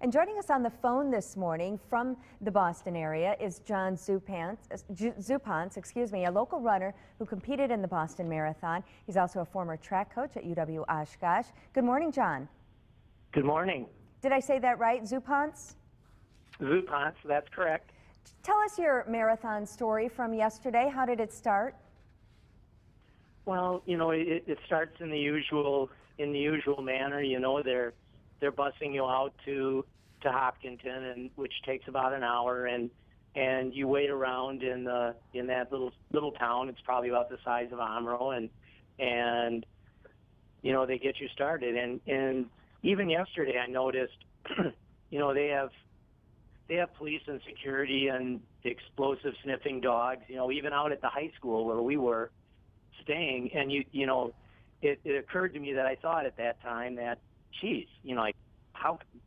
And joining us on the phone this morning from the Boston area is John Zupanc, a local runner who competed in the Boston Marathon. He's also a former track coach at UW-Oshkosh. Good morning, John. Good morning. Did I say that right, Zupanc? Zupanc, that's correct. Tell us your marathon story from yesterday. How did it start? Well, it starts in the usual manner. They're busing you out to Hopkinton, and which takes about an hour, and you wait around in that little town. It's probably about the size of Omro, and they get you started. And even yesterday, I noticed, they have police and security and explosive sniffing dogs. Even out at the high school where we were staying, and it occurred to me that I thought at that time that, geez,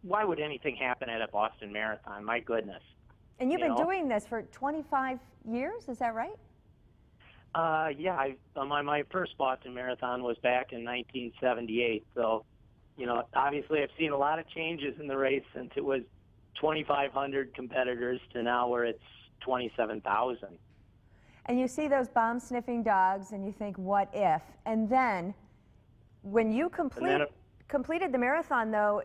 why would anything happen at a Boston Marathon? My goodness. And you've been doing this for 25 years, is that right? Yeah, my first Boston Marathon was back in 1978. So, obviously I've seen a lot of changes in the race since it was 2,500 competitors to now where it's 27,000. And you see those bomb-sniffing dogs and you think, what if? And then when you completed the marathon, though,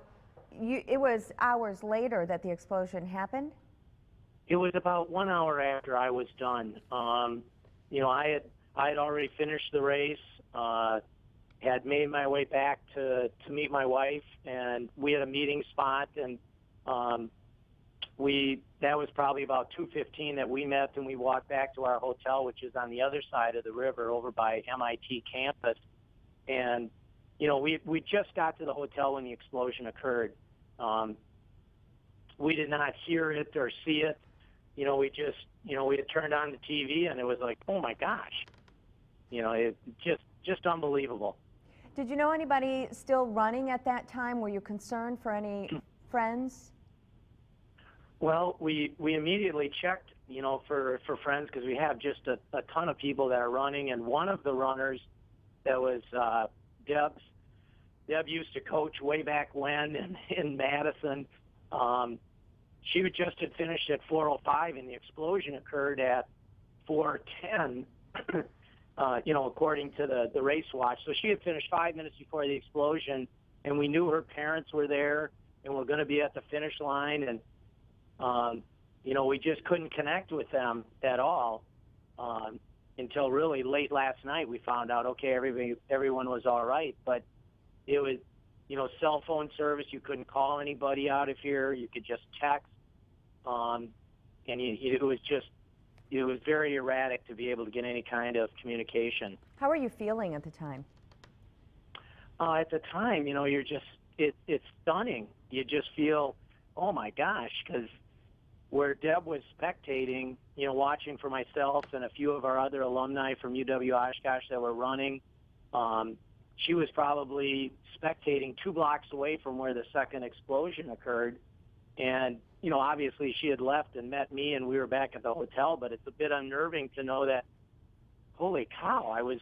it was hours later that the explosion happened? It was about 1 hour after I was done. I had already finished the race, had made my way back to meet my wife, and we had a meeting spot, and that was probably about 2:15 that we met, and we walked back to our hotel, which is on the other side of the river over by MIT campus. And we just got to the hotel when the explosion occurred. We did not hear it or see it. We had turned on the TV, and it was like, oh my gosh, it just unbelievable. Did you know anybody still running at that time? Were you concerned for any friends? Well, we immediately checked, for friends, because we have just a ton of people that are running, and one of the runners that was Deb used to coach way back when in Madison. She just had finished at 4:05, and the explosion occurred at 4:10, according to the race watch. So she had finished 5 minutes before the explosion, and we knew her parents were there and were going to be at the finish line, and we just couldn't connect with them at all until really late last night. We found out, okay, everyone was all right, but it was, cell phone service. You couldn't call anybody out of here. You could just text. And it was very erratic to be able to get any kind of communication. How were you feeling at the time? At the time, it's stunning. You just feel, oh my gosh, because where Deb was spectating, watching for myself and a few of our other alumni from UW-Oshkosh that were running, she was probably spectating 2 blocks away from where the second explosion occurred. And, obviously she had left and met me, and we were back at the hotel, but it's a bit unnerving to know that, holy cow, I was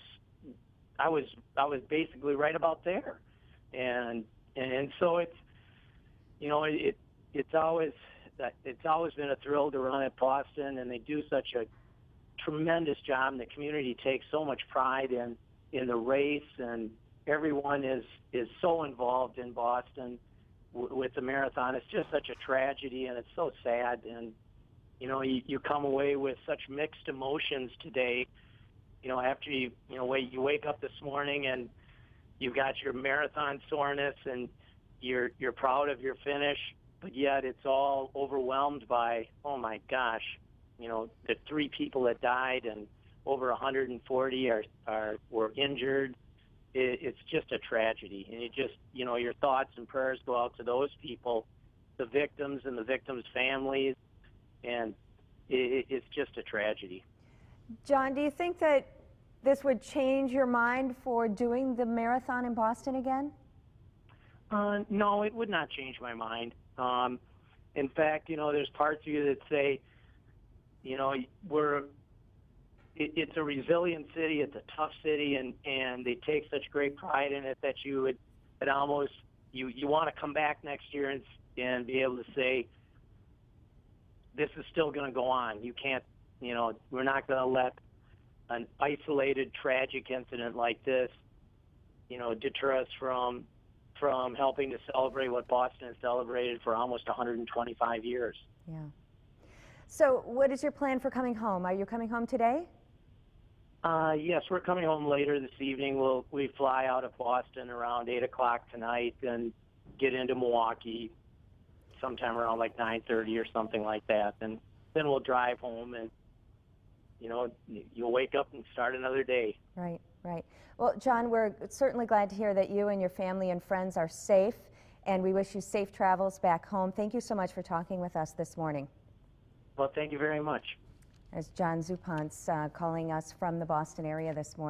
basically right about there. And so it's always been a thrill to run at Boston, and they do such a tremendous job, and the community takes so much pride in the race, and everyone is so involved in Boston with the marathon. It's just such a tragedy, and it's so sad, and you come away with such mixed emotions today. After you wake up this morning and you've got your marathon soreness, and you're proud of your finish, but yet it's all overwhelmed by, oh my gosh, the 3 people that died and over 140 were injured. It's just a tragedy, and your thoughts and prayers go out to those people, the victims and the victims' families, and it's just a tragedy. John, do you think that this would change your mind for doing the marathon in Boston again? No, it would not change my mind. In fact, there's parts of you that say, it's a resilient city, it's a tough city, and they take such great pride in it that you want to come back next year and be able to say, this is still going to go on. You can't, we're not going to let an isolated, tragic incident like this, deter us from helping to celebrate what Boston has celebrated for almost 125 years. Yeah. So what is your plan for coming home? Are you coming home today? Yes, we're coming home later this evening. We fly out of Boston around 8 o'clock tonight and get into Milwaukee sometime around like 9:30 or something like that. And then we'll drive home, and, you'll wake up and start another day. Right, right. Well, John, we're certainly glad to hear that you and your family and friends are safe, and we wish you safe travels back home. Thank you so much for talking with us this morning. Well, thank you very much. As John Zupanc calling us from the Boston area this morning.